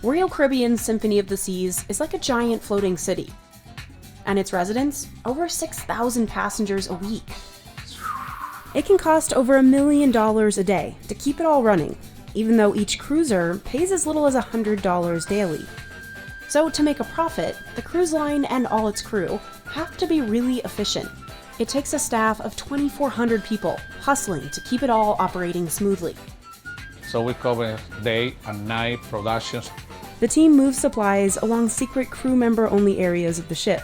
Royal Caribbean's Symphony of the Seas is like a giant floating city. And its residents, over 6,000 passengers a week. It can cost over $1 million a day to keep it all running, even though each cruiser pays as little as $100 daily. So to make a profit, the cruise line and all its crew have to be really efficient. It takes a staff of 2,400 people hustling to keep it all operating smoothly. So we cover day and night productions. The team moves supplies along secret crew member-only areas of the ship.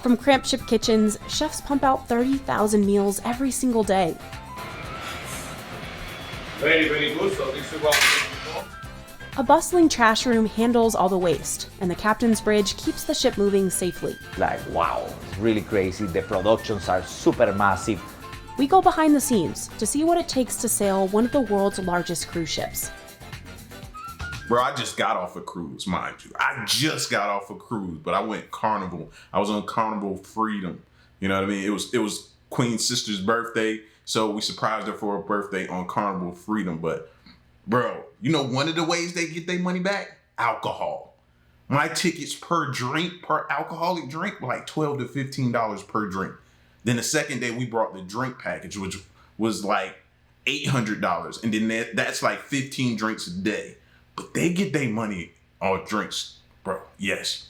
From cramped ship kitchens, chefs pump out 30,000 meals every single day. Very, very good. So this is what A bustling trash room handles all the waste, and the captain's bridge keeps the ship moving safely. Like, wow, it's really crazy. The productions are super massive. We go behind the scenes to see what it takes to sail one of the world's largest cruise ships. Bro, I just got off a cruise, mind you. I just got off a cruise, but I went Carnival. I was on Carnival Freedom. You know what I mean? It was Queen's sister's birthday, so we surprised her for her birthday on Carnival Freedom. But, bro, you know one of the ways they get their money back? Alcohol. My tickets per drink, per alcoholic drink, were like $12 to $15 per drink. Then the second day we brought the drink package, which was like $800. And then that's like 15 drinks a day. But they get their money on drinks, bro. Yes.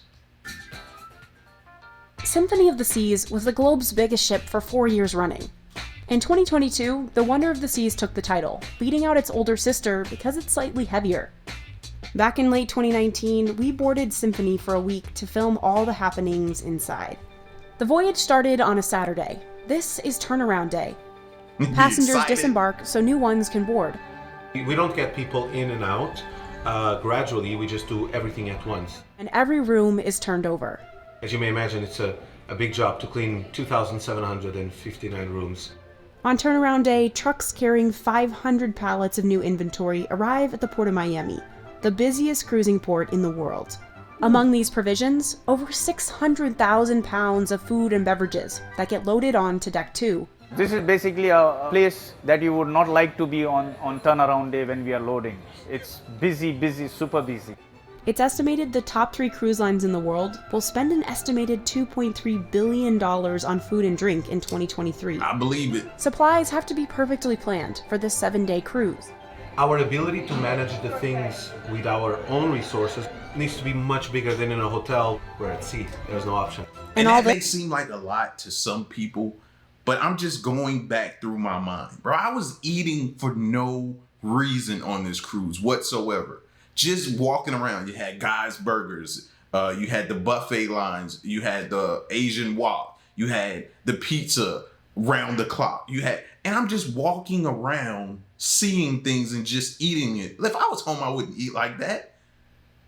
Symphony of the Seas was the globe's biggest ship for 4 years running. In 2022, the Wonder of the Seas took the title, beating out its older sister because it's slightly heavier. Back in late 2019, we boarded Symphony for a week to film all the happenings inside. The voyage started on a Saturday. This is turnaround day. Passengers disembark so new ones can board. We don't get people in and out. Gradually, we just do everything at once. And every room is turned over. As you may imagine, it's a big job to clean 2,759 rooms. On turnaround day, trucks carrying 500 pallets of new inventory arrive at the Port of Miami, the busiest cruising port in the world. Among these provisions, over 600,000 pounds of food and beverages that get loaded onto Deck 2. This is basically a place that you would not like to be on turnaround day when we are loading. It's busy, super busy. It's estimated the top 3 cruise lines in the world will spend an estimated $2.3 billion on food and drink in 2023. I believe it. Supplies have to be perfectly planned for this 7-day cruise. Our ability to manage the things with our own resources needs to be much bigger than in a hotel where at sea there's no option. And that may seem like a lot to some people, but I'm just going back through my mind. Bro, I was eating for no reason on this cruise whatsoever. Just walking around. You had Guy's Burgers. You had the buffet lines. You had the Asian wok. You had the pizza round the clock. And I'm just walking around, seeing things and just eating it. If I was home, I wouldn't eat like that.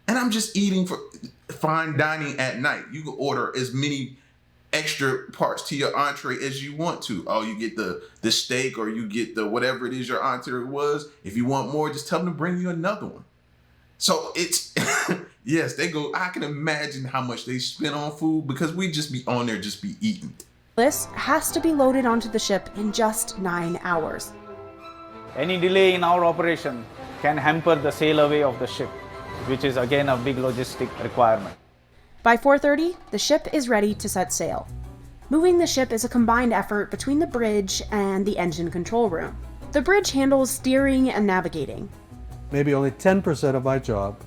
And I'm just eating for fine dining at night. You can order as many extra parts to your entree as you want to. Oh, you get the steak, or you get the whatever it is your entree was. If you want more, just tell them to bring you another one. So it's, yes, they go, I can imagine how much they spend on food because we just be on there, just be eating. This has to be loaded onto the ship in just 9 hours. Any delay in our operation can hamper the sail away of the ship, which is again a big logistic requirement. By 4:30, the ship is ready to set sail. Moving the ship is a combined effort between the bridge and the engine control room. The bridge handles steering and navigating. Maybe only 10% of my job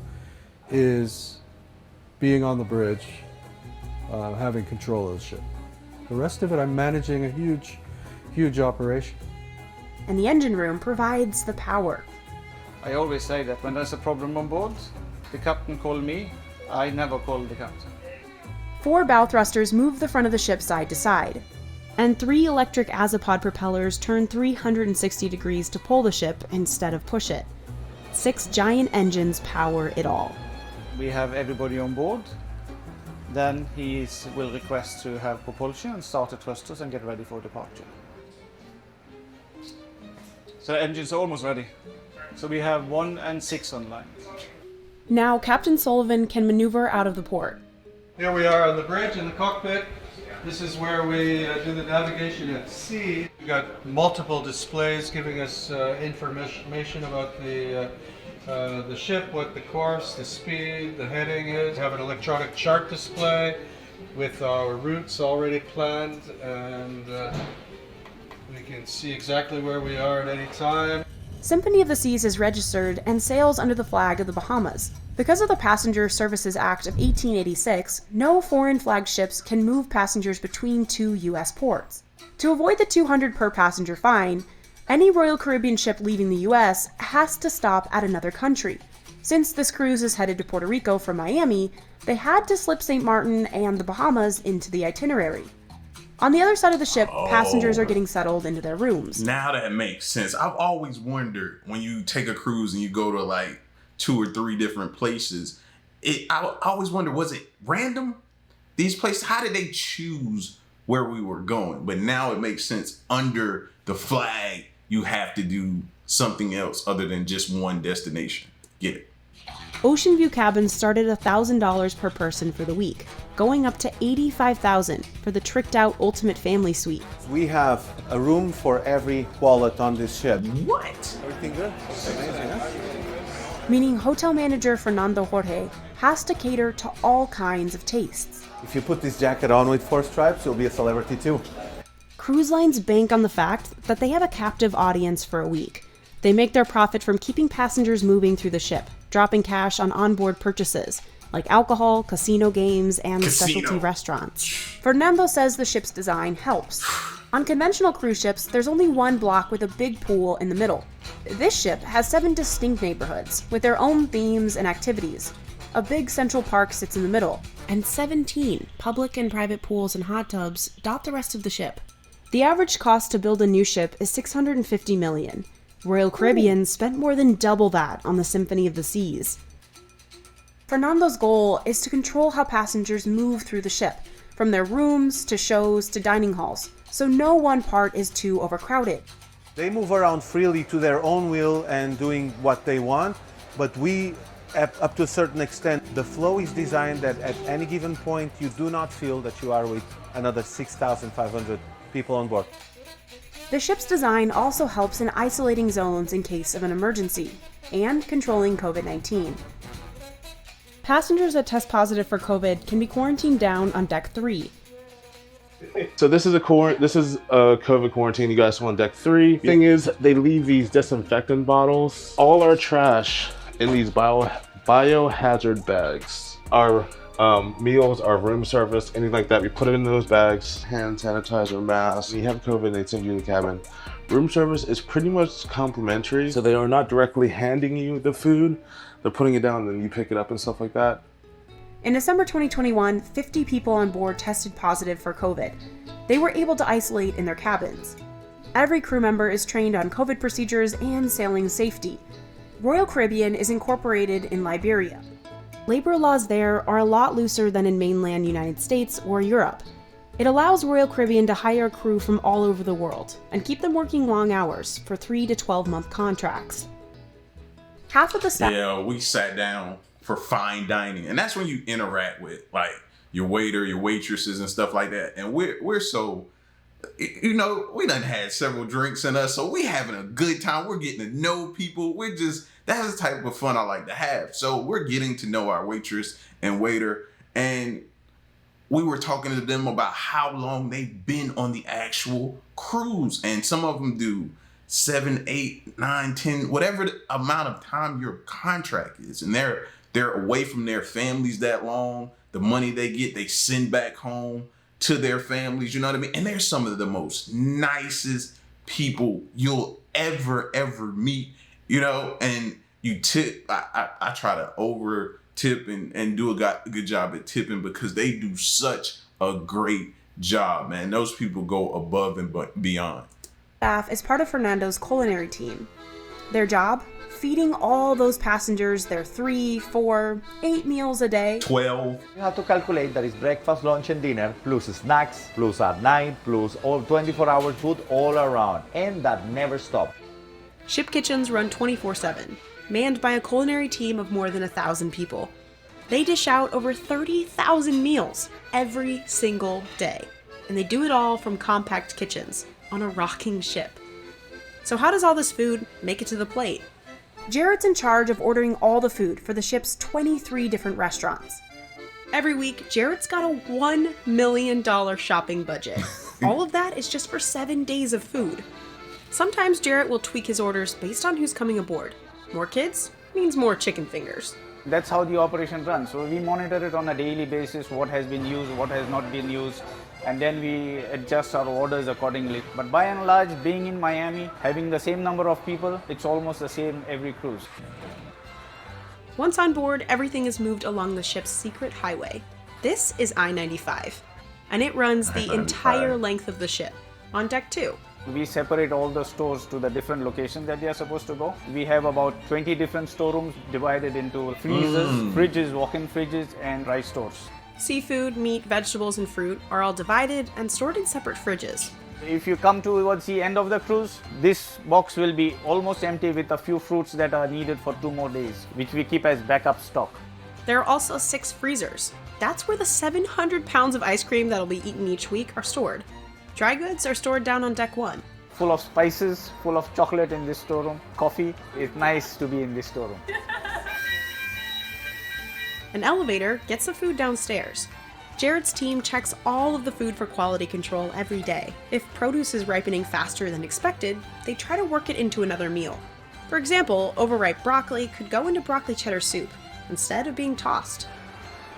is being on the bridge, having control of the ship. The rest of it, I'm managing a huge operation. And the engine room provides the power. I always say that when there's a problem on board, the captain calls me. I never call the captain. 4 bow thrusters move the front of the ship side to side, and 3 electric azipod propellers turn 360 degrees to pull the ship instead of push it. 6 giant engines power it all. We have everybody on board. Then he will request to have propulsion and start the thrusters and get ready for departure. So the engines are almost ready. So we have 1 and 6 online. Now Captain Sullivan can maneuver out of the port. Here we are on the bridge in the cockpit. This is where we do the navigation at sea. We've got multiple displays giving us information about the the ship, what the course, the speed, the heading is. We have an electronic chart display with our routes already planned, and we can see exactly where we are at any time. Symphony of the Seas is registered and sails under the flag of the Bahamas. Because of the Passenger Services Act of 1886, no foreign flag ships can move passengers between two U.S. ports. To avoid the $200 per passenger fine, any Royal Caribbean ship leaving the U.S. has to stop at another country. Since this cruise is headed to Puerto Rico from Miami, they had to slip St. Martin and the Bahamas into the itinerary. On the other side of the ship, passengers are getting settled into their rooms. Now that makes sense. I've always wondered when you take a cruise and you go to like 2 or 3 different places, I always wonder, was it random? These places, how did they choose where we were going? But now it makes sense. Under the flag, you have to do something else other than just one destination. Get it? Ocean View cabins start at $1,000 per person for the week, going up to $85,000 for the tricked-out Ultimate Family Suite. We have a room for every wallet on this ship. What? Everything good? Amazing, huh? Meaning hotel manager Fernando Jorge has to cater to all kinds of tastes. If you put this jacket on with 4 stripes, you'll be a celebrity too. Cruise lines bank on the fact that they have a captive audience for a week. They make their profit from keeping passengers moving through the ship, dropping cash on onboard purchases, like alcohol, casino games, and specialty restaurants. Fernando says the ship's design helps. On conventional cruise ships, there's only one block with a big pool in the middle. This ship has 7 distinct neighborhoods, with their own themes and activities. A big central park sits in the middle, and 17 public and private pools and hot tubs dot the rest of the ship. The average cost to build a new ship is $650 million. Royal Caribbean spent more than double that on the Symphony of the Seas. Fernando's goal is to control how passengers move through the ship, from their rooms to shows to dining halls, so no one part is too overcrowded. They move around freely to their own will and doing what they want, but we, up to a certain extent, the flow is designed that at any given point you do not feel that you are with another 6,500 people on board. The ship's design also helps in isolating zones in case of an emergency and controlling COVID-19. Passengers that test positive for COVID can be quarantined down on deck 3. So this is a COVID quarantine. You guys on deck 3. Thing is, they leave these disinfectant bottles. All our trash in these biohazard bags. Our meals, our room service, anything like that, we put it in those bags. Hand sanitizer, masks. When you have COVID, they send you in the cabin. Room service is pretty much complimentary, so they are not directly handing you the food. They're putting it down and then you pick it up and stuff like that. In December 2021, 50 people on board tested positive for COVID. They were able to isolate in their cabins. Every crew member is trained on COVID procedures and sailing safety. Royal Caribbean is incorporated in Liberia. Labor laws there are a lot looser than in mainland United States or Europe. It allows Royal Caribbean to hire crew from all over the world and keep them working long hours for 3 to 12-month contracts. Half of the staff... Yeah, we sat down for fine dining, and that's when you interact with like your waiter, your waitresses and stuff like that. And we're so, you know, we done had several drinks in us, so we having a good time. We're getting to know people. That's the type of fun I like to have. So we're getting to know our waitress and waiter, and we were talking to them about how long they've been on the actual cruise. And some of them do 7, 8, 9, 10, whatever the amount of time your contract is. And they're away from their families that long. The money they get, they send back home to their families, you know what I mean? And they're some of the most nicest people you'll ever meet, you know? And you tip, I try to over tip and do a good job at tipping because they do such a great job, man. Those people go above and beyond. Staff is part of Fernando's culinary team. Their job? Feeding all those passengers their 3, 4, 8 meals a day. 12. You have to calculate that it's breakfast, lunch, and dinner, plus snacks, plus at night, plus all 24-hour food all around, and that never stops. Ship kitchens run 24/7, manned by a culinary team of more than 1,000 people. They dish out over 30,000 meals every single day, and they do it all from compact kitchens on a rocking ship. So how does all this food make it to the plate? Jarrett's in charge of ordering all the food for the ship's 23 different restaurants. Every week, Jarrett's got a $1 million shopping budget. All of that is just for 7 days of food. Sometimes Jarrett will tweak his orders based on who's coming aboard. More kids means more chicken fingers. That's how the operation runs. So we monitor it on a daily basis, what has been used, what has not been used, and then we adjust our orders accordingly. But by and large, being in Miami, having the same number of people, it's almost the same every cruise. Once on board, everything is moved along the ship's secret highway. This is I-95, and it runs the entire length of the ship, on deck 2. We separate all the stores to the different locations that they are supposed to go. We have about 20 different storerooms divided into freezers, fridges, walk-in fridges, and rice stores. Seafood, meat, vegetables, and fruit are all divided and stored in separate fridges. If you come towards the end of the cruise, this box will be almost empty with a few fruits that are needed for 2 more days, which we keep as backup stock. There are also 6 freezers. That's where the 700 pounds of ice cream that'll be eaten each week are stored. Dry goods are stored down on deck 1. Full of spices, full of chocolate in this storeroom. Coffee. It's nice to be in this storeroom. An elevator gets the food downstairs. Jarrett's team checks all of the food for quality control every day. If produce is ripening faster than expected, they try to work it into another meal. For example, overripe broccoli could go into broccoli cheddar soup instead of being tossed.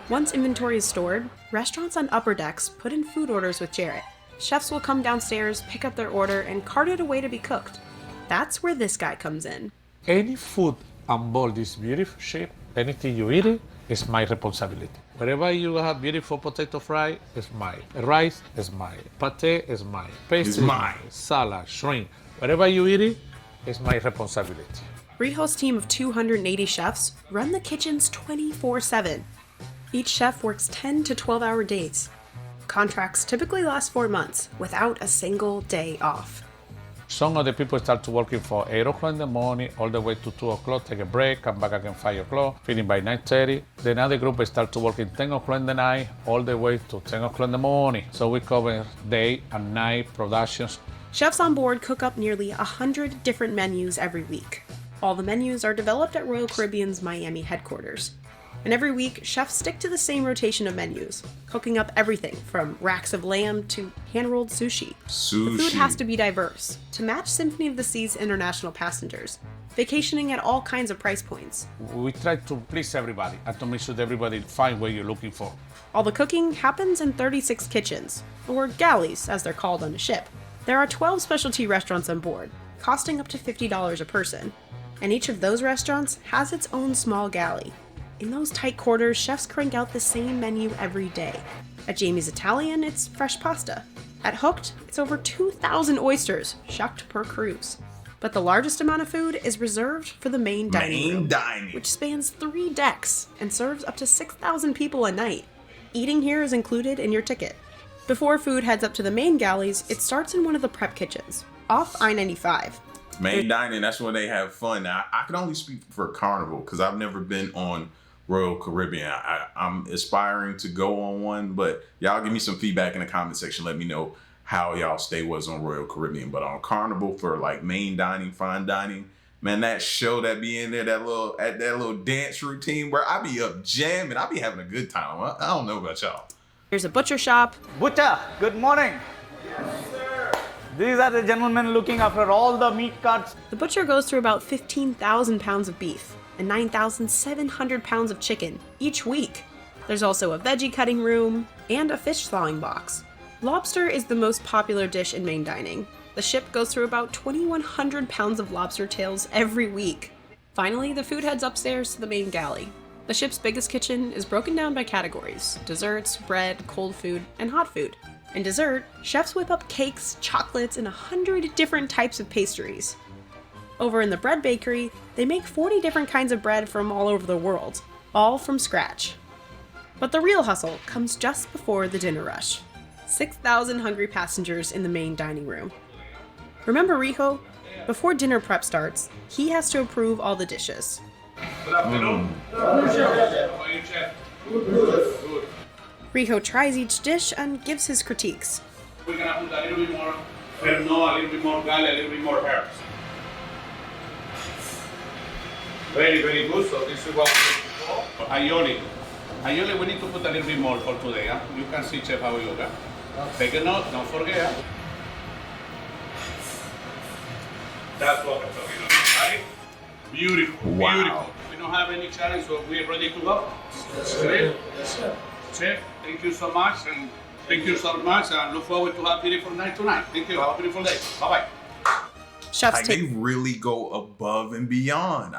Once inventory is stored, restaurants on upper decks put in food orders with Jarrett. Chefs will come downstairs, pick up their order, and cart it away to be cooked. That's where this guy comes in. Any food on board this beautiful ship, anything you eat it, is my responsibility. Wherever you have beautiful potato fry, it's mine. Rice is mine. Pate is mine. Pastry is mine. Salad, shrimp. Wherever you eat it, it's my responsibility. Rijo's team of 280 chefs run the kitchens 24/7. Each chef works 10 to 12-hour days. Contracts typically last 4 months without a single day off. Some of the people start to working for 8 o'clock in the morning, all the way to 2 o'clock, take a break, come back again 5 o'clock, finish by 9:30. The another group start to working 10 o'clock in the night, all the way to 10 o'clock in the morning. So we cover day and night productions. Chefs on board cook up nearly 100 different menus every week. All the menus are developed at Royal Caribbean's Miami headquarters. And every week, chefs stick to the same rotation of menus, cooking up everything from racks of lamb to hand-rolled sushi. The food has to be diverse to match Symphony of the Sea's international passengers, vacationing at all kinds of price points. We try to please everybody and to make sure that everybody find what you're looking for. All the cooking happens in 36 kitchens, or galleys as they're called on a ship. There are 12 specialty restaurants on board, costing up to $50 a person, and each of those restaurants has its own small galley. In those tight quarters, chefs crank out the same menu every day. At Jamie's Italian, it's fresh pasta. At Hooked, it's over 2,000 oysters, shucked per cruise. But the largest amount of food is reserved for the main dining room, which spans 3 decks and serves up to 6,000 people a night. Eating here is included in your ticket. Before food heads up to the main galleys, it starts in one of the prep kitchens, off I-95. Main dining, that's when they have fun. Now, I can only speak for Carnival because I've never been on Royal Caribbean. I'm aspiring to go on one, but y'all give me some feedback in the comment section. Let me know how y'all stay was on Royal Caribbean. But on Carnival for like main dining, fine dining, man, that show that be in there, that little dance routine where I be up jamming, I be having a good time. I don't know about y'all. There's a butcher shop. Butcher, good morning. Yes, sir. These are the gentlemen looking after all the meat cuts. The butcher goes through about 15,000 pounds of beef and 9,700 pounds of chicken each week. There's also a veggie cutting room and a fish thawing box. Lobster is the most popular dish in main dining. The ship goes through about 2,100 pounds of lobster tails every week. Finally, the food heads upstairs to the main galley. The ship's biggest kitchen is broken down by categories: desserts, bread, cold food, and hot food. In dessert, chefs whip up cakes, chocolates, and 100 different types of pastries. Over in the bread bakery, they make 40 different kinds of bread from all over the world, all from scratch. But the real hustle comes just before the dinner rush. 6,000 hungry passengers in the main dining room. Remember Rijo? Before dinner prep starts, he has to approve all the dishes. Good afternoon. Rijo tries each dish and gives his critiques. We're gonna put a little bit more ferno, a little bit more gale, a little bit more herbs. Very, very good. So this is what we go. Aioli. Aioli, we need to put a little bit more for today. Huh? You can see, Chef, how we look. Huh? Take a note, don't forget. Huh? That's what I'm talking about, right? Beautiful, Wow. beautiful. We don't have any challenge, so we're ready to go. Great. Chef, thank you so much, and thank you so much, and look forward to have a beautiful night tonight. Thank you. Have a beautiful day. Bye-bye. Chefs Like, they really go above and beyond.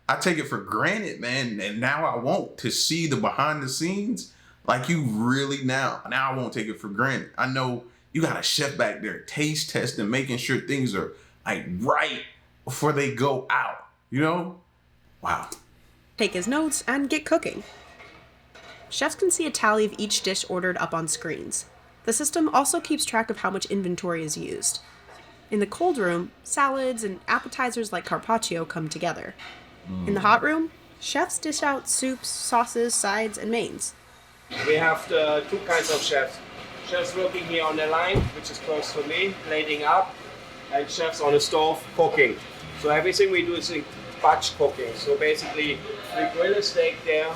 I take it for granted, man, and now I want to see the behind the scenes. Like, you really now I won't take it for granted. I know you got a chef back there taste testing, making sure things are like right before they go out, you know? Wow. Take his notes, and get cooking. Chefs can see a tally of each dish ordered up on screens. The system also keeps track of how much inventory is used. In the cold room, salads and appetizers like carpaccio come together. In the hot room, chefs dish out soups, sauces, sides, and mains. We have two kinds of chefs. Chefs working here on the line, which is close to me, plating up, and chefs on the stove cooking. So everything we do is in batch cooking. So basically, we grill a steak there,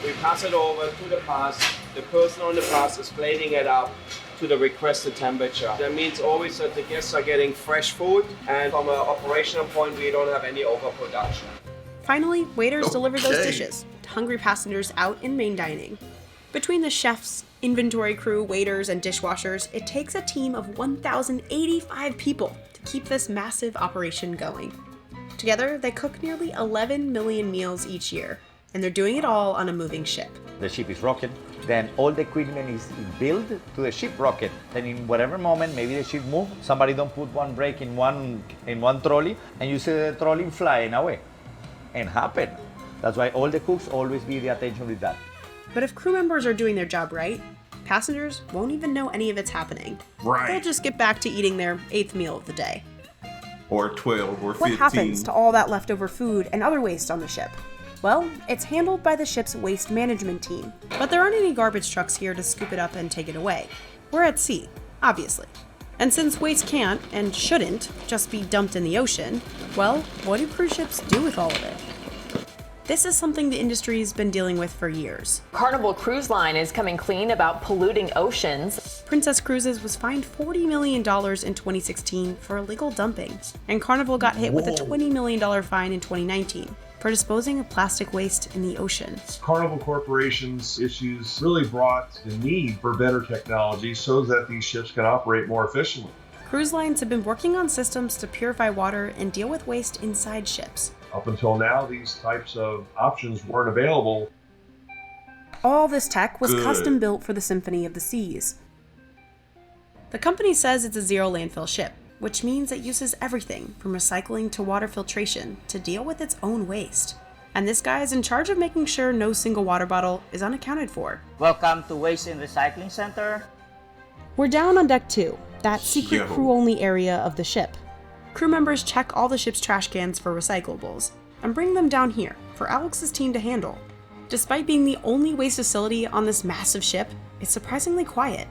we pass it over to the pass. The person on the pass is plating it up to the requested temperature. That means always that the guests are getting fresh food, and from an operational point, we don't have any overproduction. Finally, waiters deliver those Okay. dishes to hungry passengers out in main dining. Between the chefs, inventory crew, waiters, and dishwashers, it takes a team of 1,085 people to keep this massive operation going. Together, they cook nearly 11 million meals each year, and they're doing it all on a moving ship. The ship is rocking, then all the equipment is built to the ship rocket. Then in whatever moment, maybe the ship move, somebody don't put one brake in one trolley, and you see the trolley flying away. And happen. That's why all the cooks always be the attention with that. But if crew members are doing their job right, passengers won't even know any of it's happening. Right. They'll just get back to eating their 8th meal of the day. Or 12 or 15. What happens to all that leftover food and other waste on the ship? Well, it's handled by the ship's waste management team. But there aren't any garbage trucks here to scoop it up and take it away. We're at sea, obviously. And since waste can't, and shouldn't, just be dumped in the ocean, well, what do cruise ships do with all of it? This is something the industry's been dealing with for years. Carnival Cruise Line is coming clean about polluting oceans. Princess Cruises was fined $40 million in 2016 for illegal dumping, and Carnival got hit with a $20 million fine in 2019 for disposing of plastic waste in the ocean. Carnival Corporation's issues really brought the need for better technology so that these ships can operate more efficiently. Cruise lines have been working on systems to purify water and deal with waste inside ships. Up until now, these types of options weren't available. All this tech was custom built for the Symphony of the Seas. The company says it's a zero landfill ship, which means it uses everything from recycling to water filtration to deal with its own waste. And this guy is in charge of making sure no single water bottle is unaccounted for. Welcome to Waste and Recycling Center. We're down on deck 2, that secret crew-only area of the ship. Crew members check all the ship's trash cans for recyclables and bring them down here for Alex's team to handle. Despite being the only waste facility on this massive ship, it's surprisingly quiet.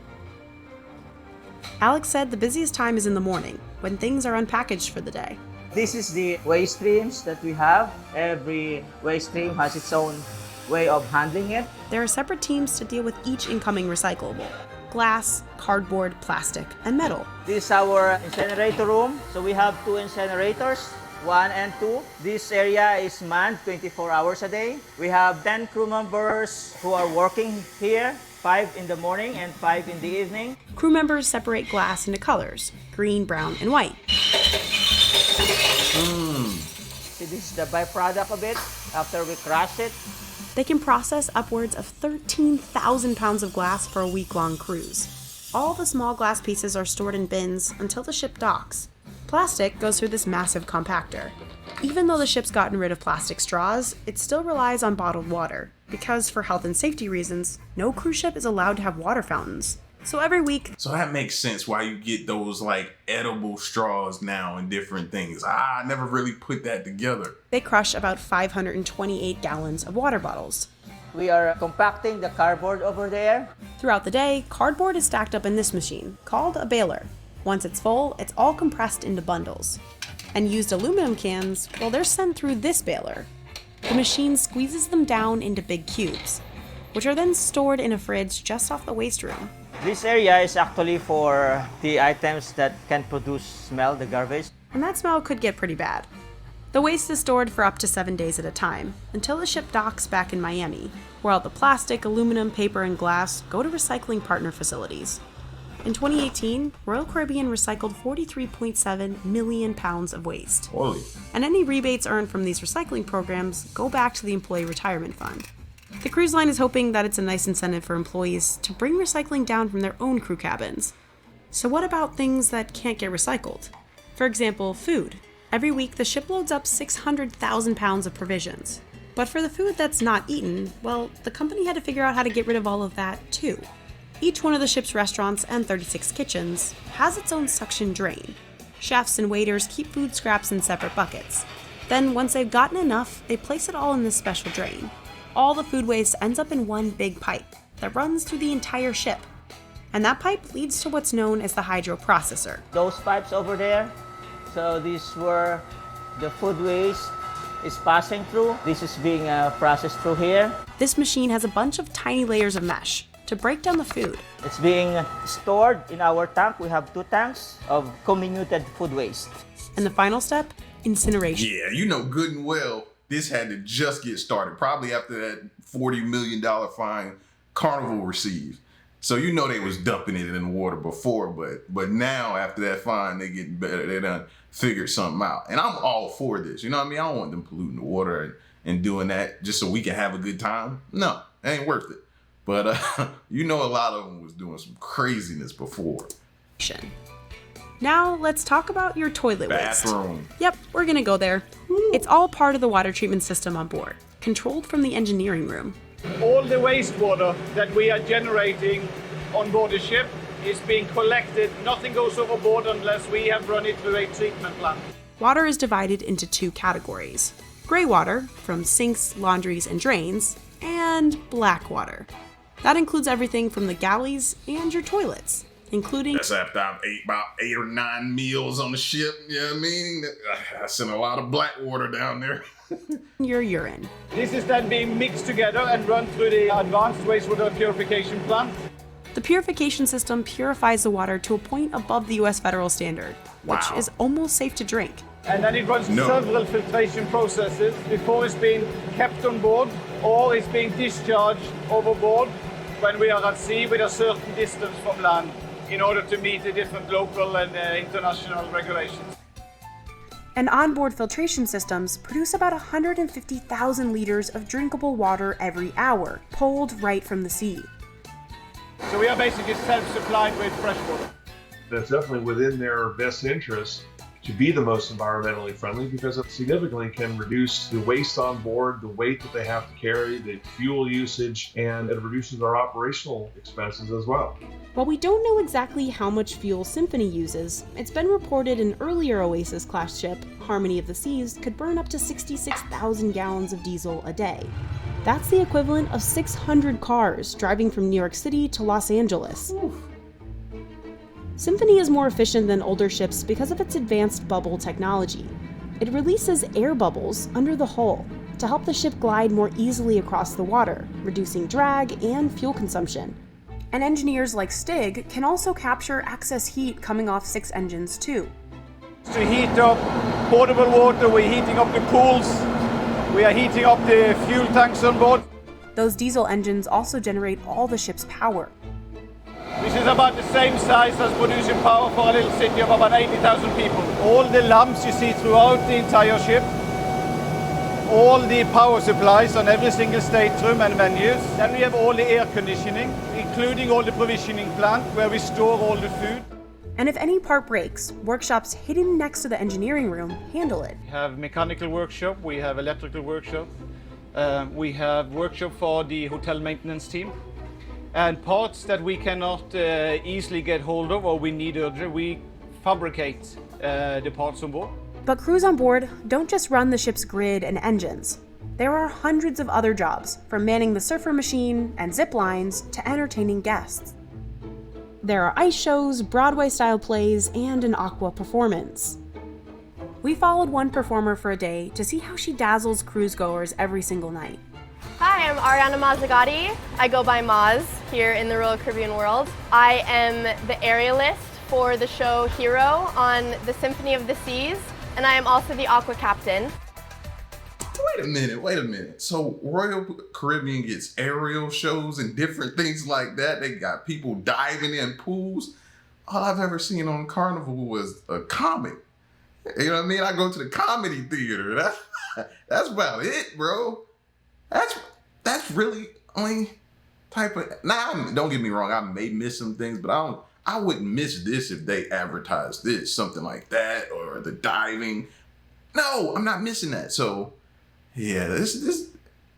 Alex said the busiest time is in the morning, when things are unpackaged for the day. This is the waste streams that we have. Every waste stream has its own way of handling it. There are separate teams to deal with each incoming recyclable: glass, cardboard, plastic, and metal. This is our incinerator room. So we have 2 incinerators, 1 and 2. This area is manned 24 hours a day. We have 10 crew members who are working here, 5 in the morning and 5 in the evening. Crew members separate glass into colors: green, brown, and white. So this is the byproduct of it after we crush it. They can process upwards of 13,000 pounds of glass for a week-long cruise. All the small glass pieces are stored in bins until the ship docks. Plastic goes through this massive compactor. Even though the ship's gotten rid of plastic straws, it still relies on bottled water, because for health and safety reasons, no cruise ship is allowed to have water fountains. So every week... So that makes sense why you get those like edible straws now and different things. I never really put that together. They crush about 528 gallons of water bottles. We are compacting the cardboard over there. Throughout the day, cardboard is stacked up in this machine, called a baler. Once it's full, it's all compressed into bundles. And used aluminum cans, well, they're sent through this baler. The machine squeezes them down into big cubes, which are then stored in a fridge just off the waste room. This area is actually for the items that can produce smell, the garbage. And that smell could get pretty bad. The waste is stored for up to 7 days at a time, until the ship docks back in Miami, where all the plastic, aluminum, paper, and glass go to recycling partner facilities. In 2018, Royal Caribbean recycled 43.7 million pounds of waste. Holy. And any rebates earned from these recycling programs go back to the Employee Retirement Fund. The cruise line is hoping that it's a nice incentive for employees to bring recycling down from their own crew cabins. So what about things that can't get recycled? For example, food. Every week, the ship loads up 600,000 pounds of provisions. But for the food that's not eaten, well, the company had to figure out how to get rid of all of that, too. Each one of the ship's restaurants and 36 kitchens has its own suction drain. Chefs and waiters keep food scraps in separate buckets. Then, once they've gotten enough, they place it all in this special drain. All the food waste ends up in one big pipe that runs through the entire ship. And that pipe leads to what's known as the hydroprocessor. Those pipes over there, so these were the food waste is passing through. This is being processed through here. This machine has a bunch of tiny layers of mesh to break down the food. It's being stored in our tank. We have 2 tanks of comminuted food waste. And the final step, incineration. Yeah, you know good and well this had to just get started, probably after that $40 million fine Carnival received. So you know they was dumping it in the water before, but now after that fine, they get better. They done figured something out. And I'm all for this. You know what I mean? I don't want them polluting the water and doing that just so we can have a good time. No, it ain't worth it. But you know a lot of them was doing some craziness before. Now let's talk about your toilet Bathroom. waste. Yep, we're gonna go there. It's all part of the water treatment system on board, controlled from the engineering room. All the wastewater that we are generating on board the ship is being collected. Nothing goes overboard unless we have run it through a treatment plant. Water is divided into 2 categories. Gray water, from sinks, laundries, and drains, and black water. That includes everything from the galleys and your toilets, including... That's after I've ate about 8 or 9 meals on the ship, you know what I mean? I sent a lot of black water down there. your urine. This is then being mixed together and run through the advanced wastewater purification plant. The purification system purifies the water to a point above the US federal standard, which is almost safe to drink. And then it runs several filtration processes before it's being kept on board or it's being discharged overboard when we are at sea with a certain distance from land in order to meet the different local and international regulations. And onboard filtration systems produce about 150,000 liters of drinkable water every hour, pulled right from the sea. So we are basically self-supplied with fresh water. That's definitely within their best interest to be the most environmentally friendly because it significantly can reduce the waste on board, the weight that they have to carry, the fuel usage, and it reduces our operational expenses as well. While we don't know exactly how much fuel Symphony uses, it's been reported an earlier Oasis-class ship, Harmony of the Seas, could burn up to 66,000 gallons of diesel a day. That's the equivalent of 600 cars driving from New York City to Los Angeles. Symphony is more efficient than older ships because of its advanced bubble technology. It releases air bubbles under the hull to help the ship glide more easily across the water, reducing drag and fuel consumption. And engineers like Stig can also capture excess heat coming off 6 engines too. To heat up potable water, we're heating up the pools, we are heating up the fuel tanks on board. Those diesel engines also generate all the ship's power. This is about the same size as producing power for a little city of about 80,000 people. All the lamps you see throughout the entire ship, all the power supplies on every single stateroom and menus. Then we have all the air conditioning, including all the provisioning plant where we store all the food. And if any part breaks, workshops hidden next to the engineering room handle it. We have mechanical workshop, we have electrical workshop, we have workshop for the hotel maintenance team. And parts that we cannot easily get hold of or we need urgent, we fabricate the parts on board. But crews on board don't just run the ship's grid and engines. There are hundreds of other jobs, from manning the surfer machine and zip lines to entertaining guests. There are ice shows, Broadway-style plays, and an aqua performance. We followed one performer for a day to see how she dazzles cruise-goers every single night. Hi, I'm Ariana Mazzagatti. I go by Maz here in the Royal Caribbean world. I am the aerialist for the show Hero on the Symphony of the Seas, and I am also the aqua captain. Wait a minute. So Royal Caribbean gets aerial shows and different things like that. They got people diving in pools. All I've ever seen on Carnival was a comic. You know what I mean? I go to the comedy theater. That's about it, bro. That's really only type of. Now, don't get me wrong. I may miss some things, but I wouldn't miss this if they advertised this, something like that, or the diving. No, I'm not missing that. So, yeah, this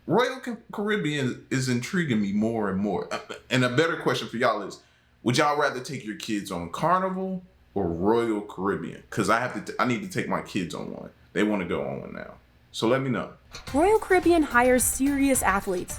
Royal Caribbean is intriguing me more and more. And a better question for y'all is, would y'all rather take your kids on Carnival or Royal Caribbean? Because I need to take my kids on one. They want to go on one now. So let me know. Royal Caribbean hires serious athletes.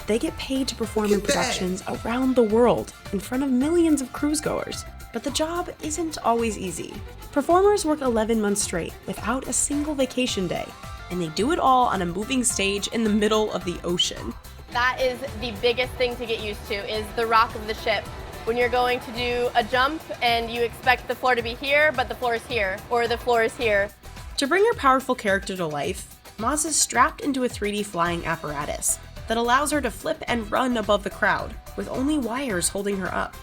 They get paid to perform in productions around the world in front of millions of cruise-goers. But the job isn't always easy. Performers work 11 months straight without a single vacation day, and they do it all on a moving stage in the middle of the ocean. That is the biggest thing to get used to, is the rock of the ship. When you're going to do a jump and you expect the floor to be here, but the floor is here, or the floor is here. To bring her powerful character to life, Maz is strapped into a 3D flying apparatus that allows her to flip and run above the crowd, with only wires holding her up.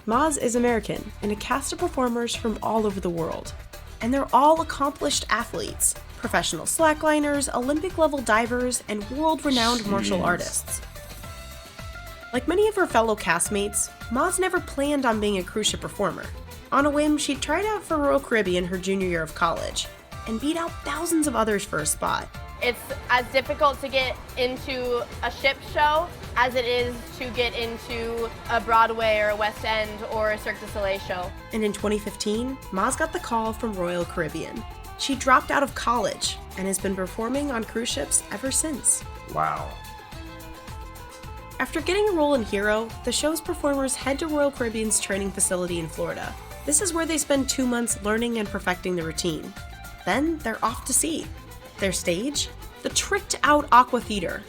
Maz is American and a cast of performers from all over the world, and they're all accomplished athletes, professional slackliners, Olympic-level divers, and world-renowned martial artists. Like many of her fellow castmates, Maz never planned on being a cruise ship performer. On a whim, she tried out for Royal Caribbean her junior year of college, and beat out thousands of others for a spot. It's as difficult to get into a ship show as it is to get into a Broadway or a West End or a Cirque du Soleil show. And in 2015, Maz got the call from Royal Caribbean. She dropped out of college and has been performing on cruise ships ever since. Wow. After getting a role in Hero, the show's performers head to Royal Caribbean's training facility in Florida. This is where they spend 2 months learning and perfecting the routine. Then they're off to sea. Their stage? The tricked-out Aqua Theater.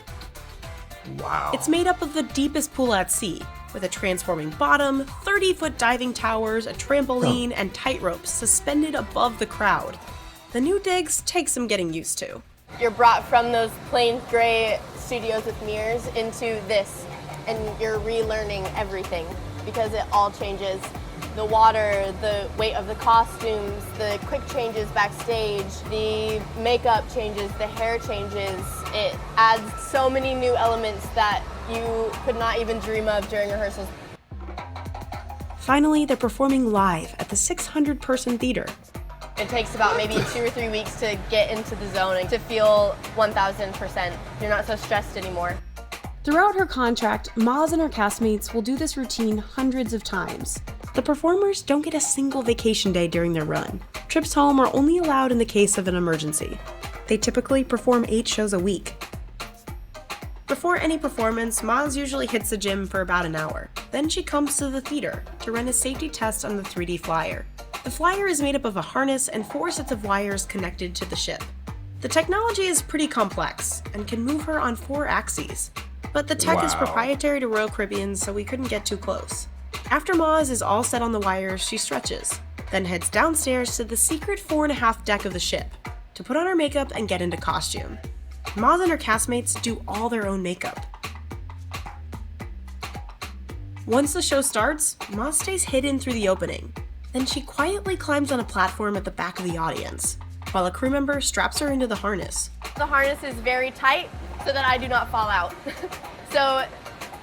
Wow. It's made up of the deepest pool at sea, with a transforming bottom, 30-foot diving towers, a trampoline, and tightrope suspended above the crowd. The new digs take some getting used to. You're brought from those plain gray studios with mirrors into this, and you're relearning everything because it all changes. The water, the weight of the costumes, the quick changes backstage, the makeup changes, the hair changes. It adds so many new elements that you could not even dream of during rehearsals. Finally, they're performing live at the 600-person theater. It takes about maybe 2 or 3 weeks to get into the zone and to feel 1000%. You're not so stressed anymore. Throughout her contract, Maz and her castmates will do this routine hundreds of times. The performers don't get a single vacation day during their run. Trips home are only allowed in the case of an emergency. They typically perform 8 shows a week. Before any performance, Maz usually hits the gym for about an hour. Then she comes to the theater to run a safety test on the 3D flyer. The flyer is made up of a harness and 4 sets of wires connected to the ship. The technology is pretty complex and can move her on 4 axes. But the tech is proprietary to Royal Caribbean, so we couldn't get too close. After Maz is all set on the wires, she stretches, then heads downstairs to the secret 4.5 deck of the ship to put on her makeup and get into costume. Maz and her castmates do all their own makeup. Once the show starts, Maz stays hidden through the opening. Then she quietly climbs on a platform at the back of the audience, while a crew member straps her into the harness. The harness is very tight so that I do not fall out. So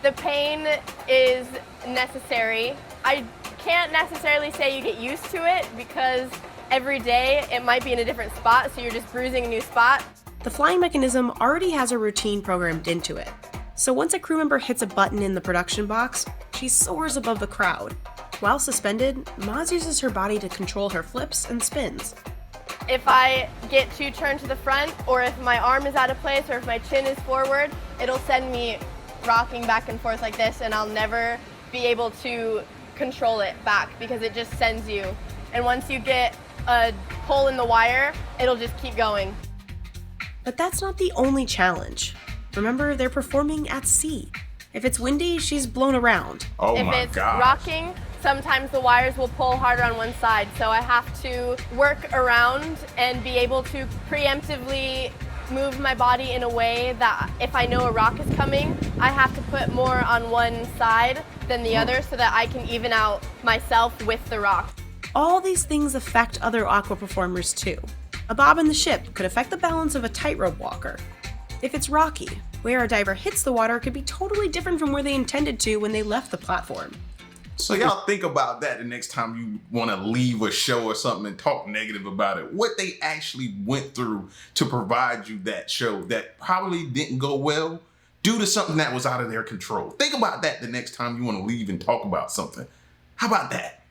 the pain is necessary. I can't necessarily say you get used to it because every day it might be in a different spot, so you're just bruising a new spot. The flying mechanism already has a routine programmed into it. So once a crew member hits a button in the production box, she soars above the crowd. While suspended, Maz uses her body to control her flips and spins. If I get too turned to the front, or if my arm is out of place, or if my chin is forward, it'll send me rocking back and forth like this, and I'll never be able to control it back because it just sends you. And once you get a pull in the wire, it'll just keep going. But that's not the only challenge. Remember, they're performing at sea. If it's windy, she's blown around. If it's rocking, sometimes the wires will pull harder on one side, so I have to work around and be able to preemptively move my body in a way that if I know a rock is coming, I have to put more on one side than the other so that I can even out myself with the rock. All these things affect other aqua performers too. A bob in the ship could affect the balance of a tightrope walker. If it's rocky, where a diver hits the water could be totally different from where they intended to when they left the platform. So y'all think about that the next time you want to leave a show or something and talk negative about it. What they actually went through to provide you that show that probably didn't go well due to something that was out of their control. Think about that the next time you want to leave and talk about something. How about that?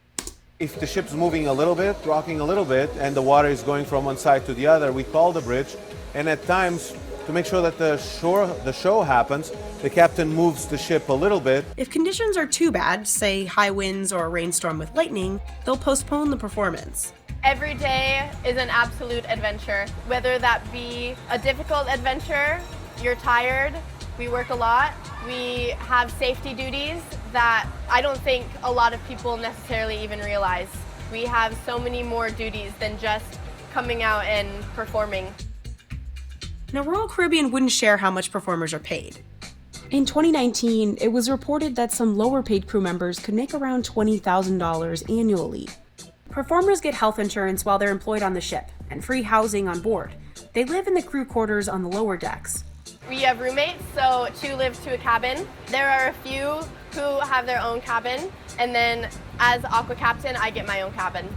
If the ship's moving a little bit, rocking a little bit, and the water is going from one side to the other, we call the bridge, and at times, to make sure that the show happens, the captain moves the ship a little bit. If conditions are too bad, say high winds or a rainstorm with lightning, they'll postpone the performance. Every day is an absolute adventure, whether that be a difficult adventure, you're tired, we work a lot, we have safety duties that I don't think a lot of people necessarily even realize. We have so many more duties than just coming out and performing. Now, Royal Caribbean wouldn't share how much performers are paid. In 2019, it was reported that some lower paid crew members could make around $20,000 annually. Performers get health insurance while they're employed on the ship, and free housing on board. They live in the crew quarters on the lower decks. We have roommates, so 2 live to a cabin. There are a few who have their own cabin, and then as Aqua Captain, I get my own cabin.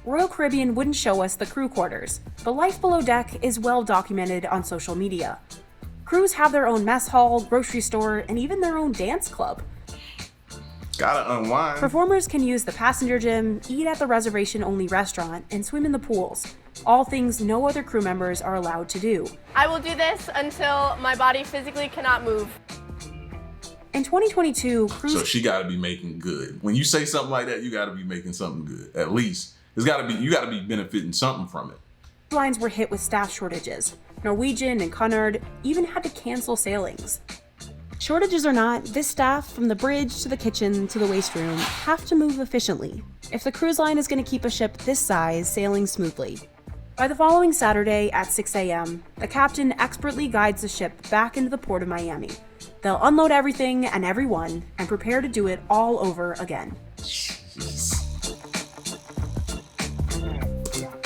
Royal Caribbean wouldn't show us the crew quarters, but life below deck is well documented on social media. Crews have their own mess hall, grocery store, and even their own dance club. Gotta unwind. Performers can use the passenger gym, eat at the reservation-only restaurant, and swim in the pools. All things no other crew members are allowed to do. I will do this until my body physically cannot move. In 2022, crews... So she gotta be making good. When you say something like that, you gotta be making something good. At least. You gotta be benefiting something from it. Lines were hit with staff shortages. Norwegian and Cunard even had to cancel sailings. Shortages or not, this staff, from the bridge to the kitchen to the waste room, have to move efficiently if the cruise line is going to keep a ship this size sailing smoothly. By the following Saturday at 6 a.m., the captain expertly guides the ship back into the port of Miami. They'll unload everything and everyone and prepare to do it all over again. Jeez.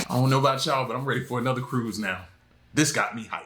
I don't know about y'all, but I'm ready for another cruise now. This got me hyped.